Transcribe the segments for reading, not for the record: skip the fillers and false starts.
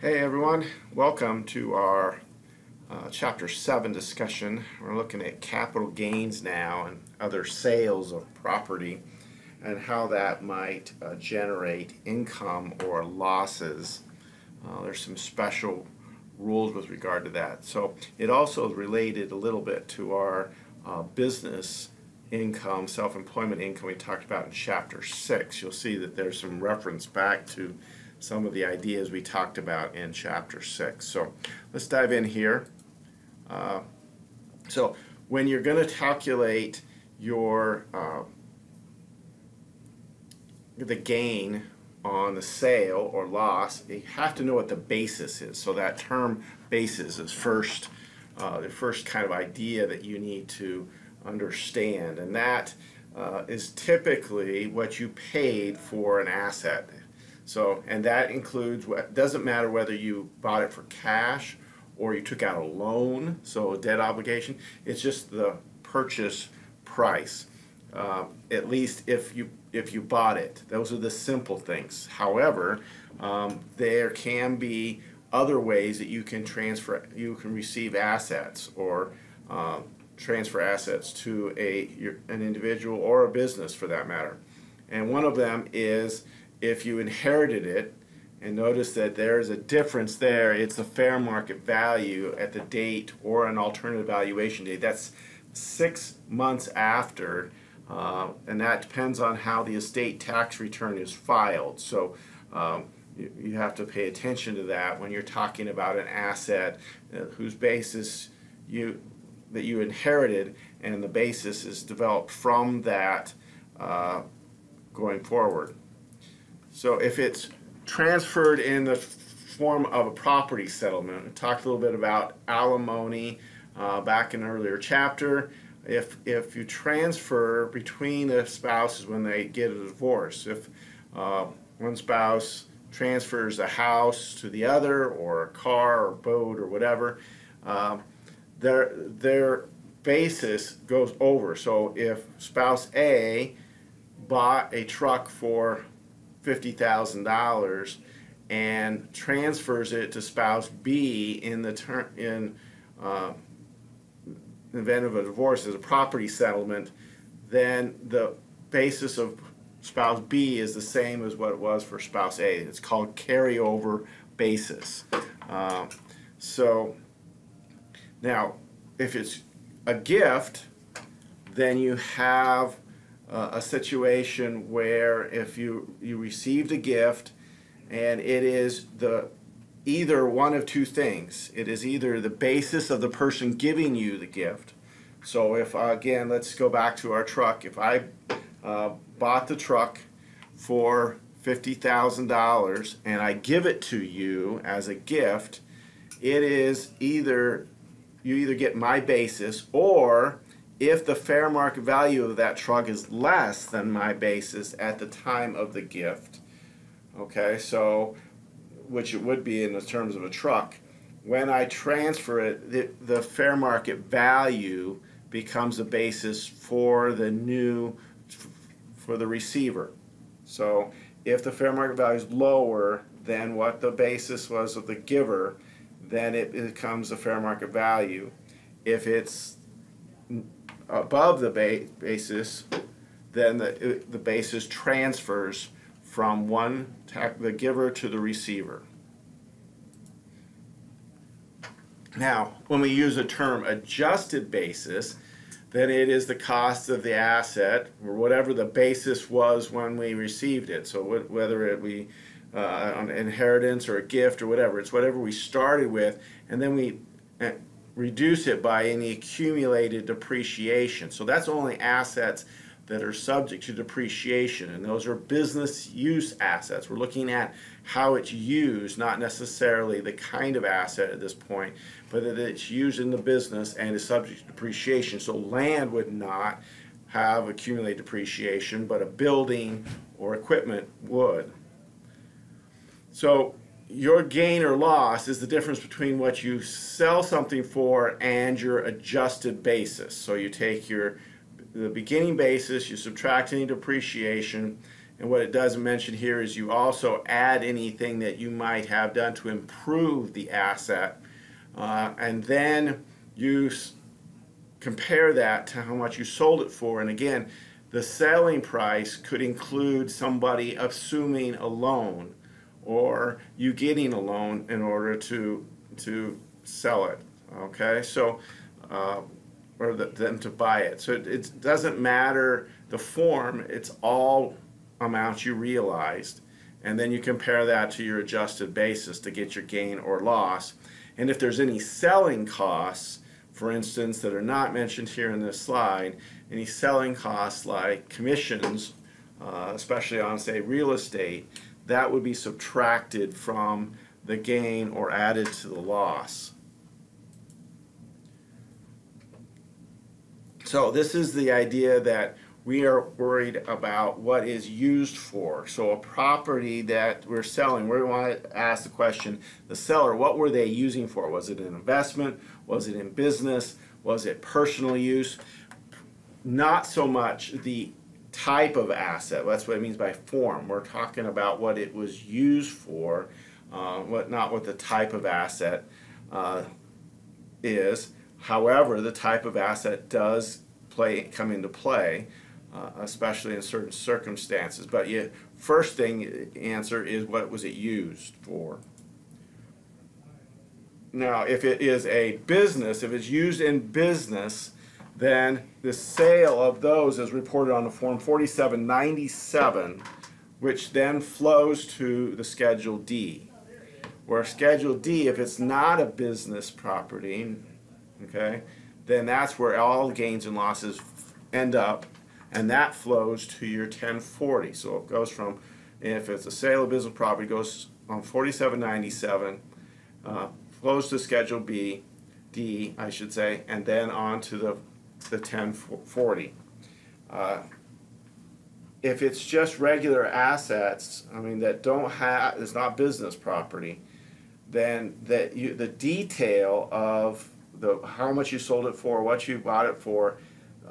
Hey everyone, welcome to our Chapter 7 discussion. We're looking at capital gains now and other sales of property and how that might generate income or losses. There's some special rules with regard to that. So it also is related a little bit to our business income, self-employment income we talked about in Chapter 6. You'll see that there's some reference back to some of the ideas we talked about in Chapter 6. So let's dive in here. So when you're going to calculate your the gain on the sale or loss, you have to know what the basis is. So that term basis is the first kind of idea that you need to understand, and that is typically what you paid for an asset. So, and that includes what doesn't matter whether you bought it for cash or you took out a loan, so a debt obligation. It's just the purchase price, at least if you bought it. Those are the simple things. However, there can be other ways that you can receive assets or transfer assets to an individual or a business for that matter. And one of them is if you inherited it, and notice that there's a difference there. It's the fair market value at the date or an alternative valuation date. That's 6 months after, and that depends on how the estate tax return is filed. So you have to pay attention to that when you're talking about an asset whose basis that you inherited, and the basis is developed from that going forward. So if it's transferred in the form of a property settlement, we talked a little bit about alimony back in an earlier chapter. If you transfer between the spouses when they get a divorce, if one spouse transfers a house to the other, or a car or boat or whatever, their basis goes over. So if spouse A bought a truck for $50,000 and transfers it to spouse B in the event of a divorce as a property settlement, then the basis of spouse B is the same as what it was for spouse A. It's called carryover basis. So now, if it's a gift, then you have a situation where if you received a gift and it is either one of two things. It is either the basis of the person giving you the gift. So if, again, let's go back to our truck. If I bought the truck for $50,000 and I give it to you as a gift, it is you either get my basis, or if the fair market value of that truck is less than my basis at the time of the gift, okay, so which it would be in the terms of a truck, when I transfer it, the fair market value becomes the basis for the receiver. So if the fair market value is lower than what the basis was of the giver, then it becomes the fair market value. If it's above the basis, then the basis transfers from the giver to the receiver. Now, when we use the term adjusted basis, then it is the cost of the asset, or whatever the basis was when we received it. So whether it be an inheritance or a gift or whatever, it's whatever we started with, and then we reduce it by any accumulated depreciation. So that's only assets that are subject to depreciation, and those are business use assets. We're looking at how it's used, not necessarily the kind of asset at this point, but that it's used in the business and is subject to depreciation. So land would not have accumulated depreciation, but a building or equipment would. So your gain or loss is the difference between what you sell something for and your adjusted basis. So you take the beginning basis, you subtract any depreciation, And what it doesn't mention here is you also add anything that you might have done to improve the asset, and then you compare that to how much you sold it for. And again, the selling price could include somebody assuming a loan or you getting a loan in order to sell it. Okay, so or them to buy it. So it doesn't matter the form, it's all amounts you realized, and then you compare that to your adjusted basis to get your gain or loss. And if there's any selling costs, for instance, that are not mentioned here in this slide, any selling costs like commissions, especially on, say, real estate, that would be subtracted from the gain or added to the loss. So this is the idea that we are worried about what is used for. So a property that we're selling, we want to ask the question, the seller, what were they using for? Was it an investment? Was it in business? Was it personal use? Not so much the type of asset. That's what it means by form. We're talking about what it was used for, not what the type of asset is. However, the type of asset does come into play, especially in certain circumstances. But first thing answer is, what was it used for? Now, if it is a business, if it's used in business, then the sale of those is reported on the form 4797, which then flows to the Schedule D. Where Schedule D, if it's not a business property, okay, then that's where all gains and losses end up, and that flows to your 1040. So it goes from, if it's a sale of business property, it goes on 4797, flows to Schedule D, I should say, and then on to the 1040. If it's just regular assets, I mean, that don't have, it's not business property, then the detail of how much you sold it for, what you bought it for,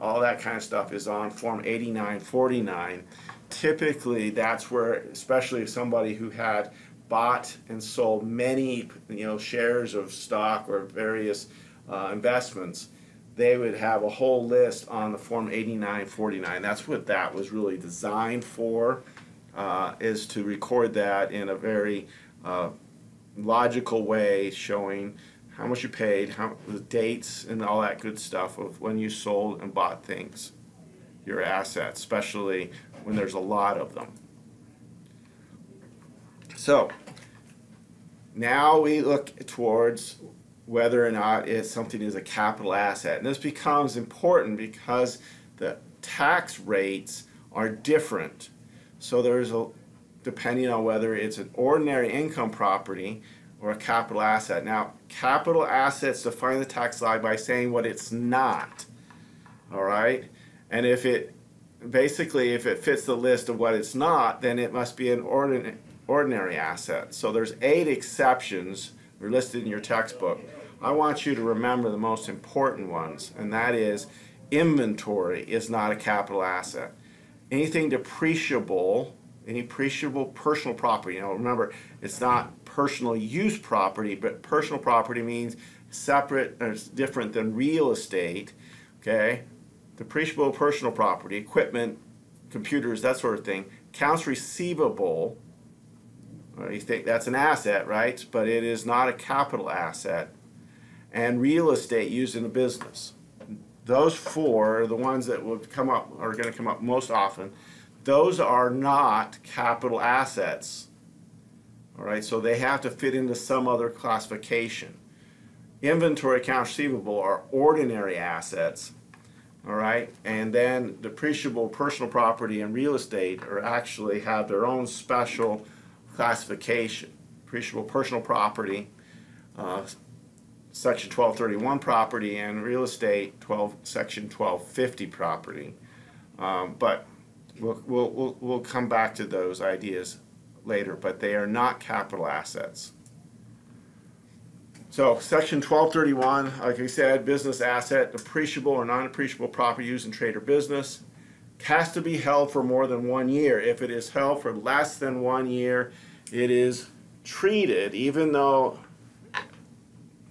all that kind of stuff is on Form 8949. Typically, that's where, especially if somebody who had bought and sold many, shares of stock or various investments, they would have a whole list on the Form 8949. That's what that was really designed for, is to record that in a very logical way, showing how much you paid, the dates, and all that good stuff of when you sold and bought things, your assets, especially when there's a lot of them. So now we look towards whether or not something is a capital asset. And this becomes important because the tax rates are different. So depending on whether it's an ordinary income property or a capital asset. Now, capital assets define the tax law by saying what it's not. All right? And if it fits the list of what it's not, then it must be an ordinary asset. So there's 8 exceptions. They're listed in your textbook. I want you to remember the most important ones, and that is inventory is not a capital asset. Anything depreciable, any depreciable personal property. Remember, it's not personal use property, but personal property means separate or different than real estate. Okay, depreciable personal property, equipment, computers, that sort of thing. Accounts receivable. You think that's an asset, right? But it is not a capital asset. And real estate used in a business. Those 4 are the ones that will are going to come up most often. Those are not capital assets. All right, so they have to fit into some other classification. Inventory, accounts receivable are ordinary assets. All right, and then depreciable personal property and real estate actually have their own special classification. Depreciable personal property, Section 1231 property, and real estate, Section 1250 property. But we'll come back to those ideas later, but they are not capital assets. So Section 1231, like I said, business asset, depreciable or non-depreciable property used in trade or business. has to be held for more than 1 year. If it is held for less than 1 year, it is treated, even though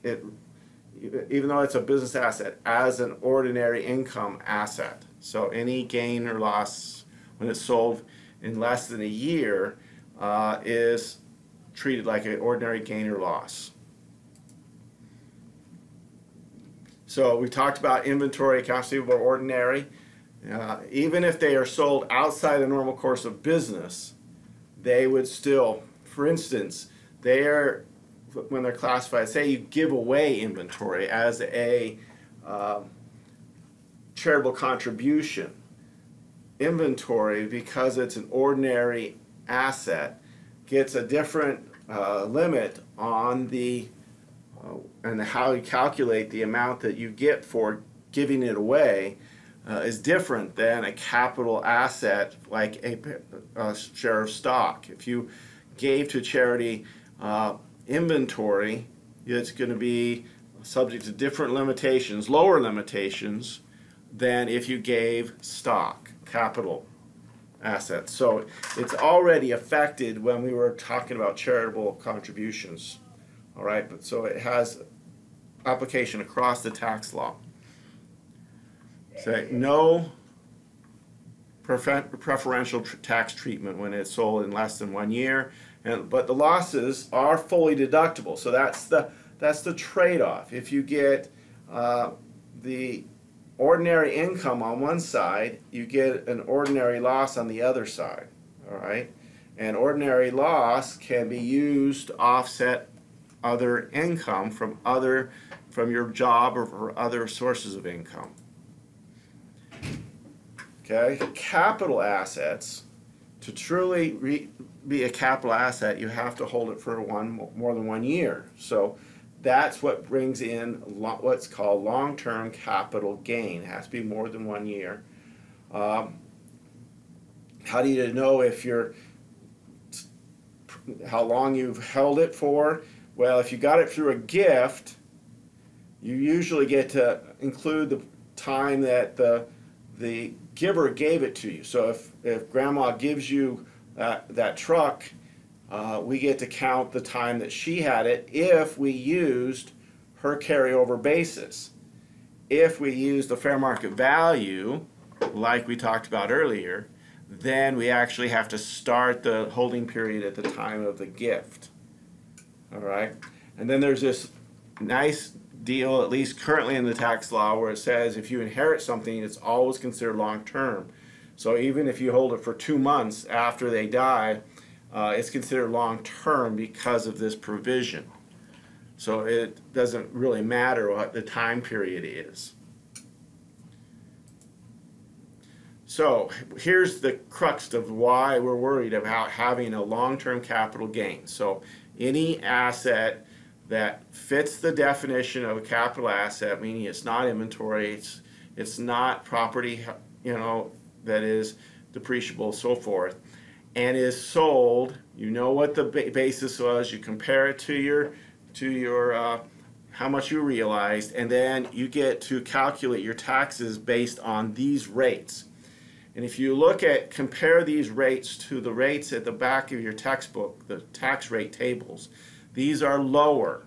it's a business asset, as an ordinary income asset. So any gain or loss when it's sold in less than a year is treated like an ordinary gain or loss. So we talked about inventory, accounts receivable, ordinary. Even if they are sold outside the normal course of business, they would still, for instance, when they're classified, say you give away inventory as a charitable contribution. Inventory, because it's an ordinary asset, gets a different limit on the and how you calculate the amount that you get for giving it away is different than a capital asset like a share of stock. If you gave to charity inventory, it's going to be subject to different limitations, lower limitations, than if you gave stock, capital assets. So it's already affected when we were talking about charitable contributions. All right, but so it has application across the tax law. So no preferential tax treatment when it's sold in less than 1 year, but the losses are fully deductible. So that's the trade-off. If you get the ordinary income on one side, you get an ordinary loss on the other side. All right, and ordinary loss can be used to offset other income from your job or for other sources of income. Okay, capital assets, to truly be a capital asset, you have to hold it for more than 1 year. So that's what brings in what's called long-term capital gain. It has to be more than 1 year. How do you know how long you've held it for? Well, if you got it through a gift, you usually get to include the time that the giver gave it to you. So if grandma gives you that truck, we get to count the time that she had it if we used her carryover basis. If we use the fair market value, like we talked about earlier, then we actually have to start the holding period at the time of the gift. All right, and then there's this nice deal, at least currently in the tax law, where it says if you inherit something, it's always considered long-term. So even if you hold it for 2 months after they die, it's considered long-term because of this provision. So it doesn't really matter what the time period is. So here's the crux of why we're worried about having a long-term capital gain. So any asset that fits the definition of a capital asset, meaning it's not inventory, it's not property, that is depreciable, so forth, and is sold, you know what the basis was, you compare it to your how much you realized, and then you get to calculate your taxes based on these rates. And if you compare these rates to the rates at the back of your textbook, the tax rate tables, these are lower.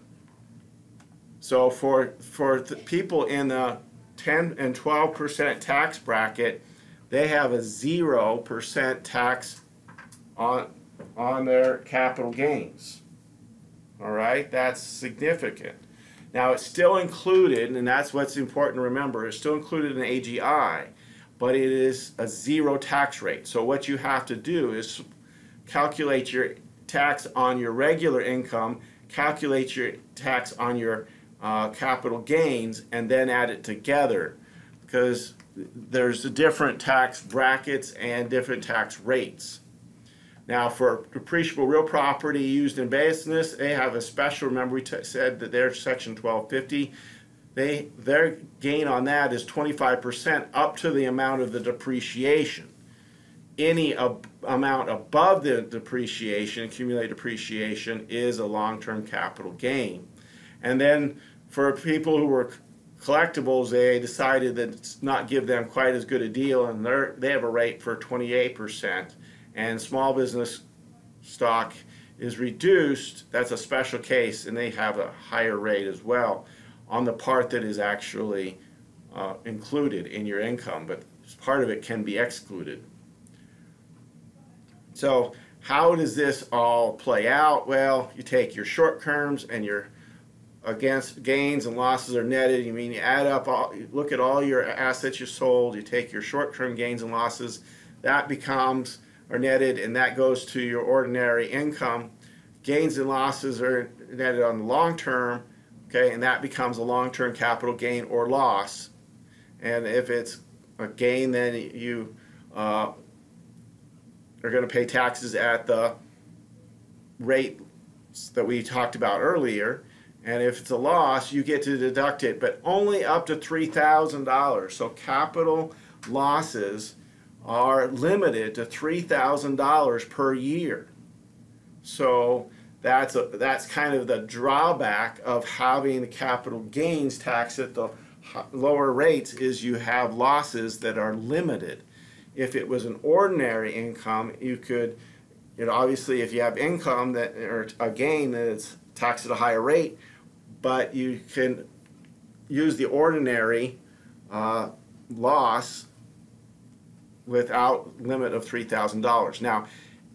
So for the people in the 10 and 12% tax bracket, they have a 0% tax on their capital gains. All right, that's significant. Now it's still included, and that's what's important to remember, it's still included in AGI, but it is a 0 tax rate. So what you have to do is calculate your tax on your regular income, calculate your tax on your capital gains, and then add it together, because there's different tax brackets and different tax rates. Now for depreciable real property used in business, they have a special, remember we said that they're section 1250, their gain on that is 25% up to the amount of the depreciation. Any amount above the depreciation, accumulated depreciation, is a long-term capital gain. And then for people who were collectibles, they decided that it's not give them quite as good a deal, and they have a rate for 28%, and small business stock is reduced. That's a special case, and they have a higher rate as well on the part that is actually included in your income, but part of it can be excluded. So how does this all play out? Well, you take your short terms and your against gains and losses are netted. You add up all, you look at all your assets you sold, you take your short-term gains and losses, that becomes are netted, and that goes to your ordinary income. Gains and losses are netted on the long term, okay, and that becomes a long-term capital gain or loss. And if it's a gain, then you are going to pay taxes at the rate that we talked about earlier. And if it's a loss, you get to deduct it, but only up to $3,000. So capital losses are limited to $3,000 per year. So that's kind of the drawback of having the capital gains tax at the lower rates, is you have losses that are limited. If it was an ordinary income, you could, obviously if you have income that or a gain that is taxed at a higher rate, but you can use the ordinary loss without limit of $3,000. Now,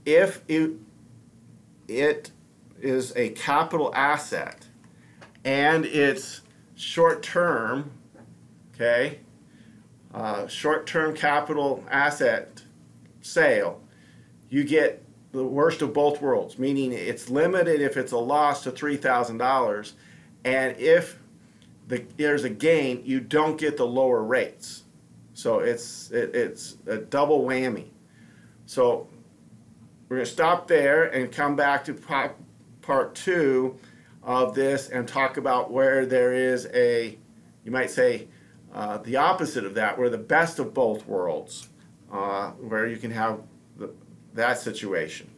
if it is a capital asset and it's short-term, okay, short-term capital asset sale, you get the worst of both worlds, meaning it's limited if it's a loss to $3,000, and if there's a gain, you don't get the lower rates. So it's a double whammy. So we're going to stop there and come back to part 2 of this and talk about where there is a, you might say, the opposite of that, where the best of both worlds, where you can have that situation.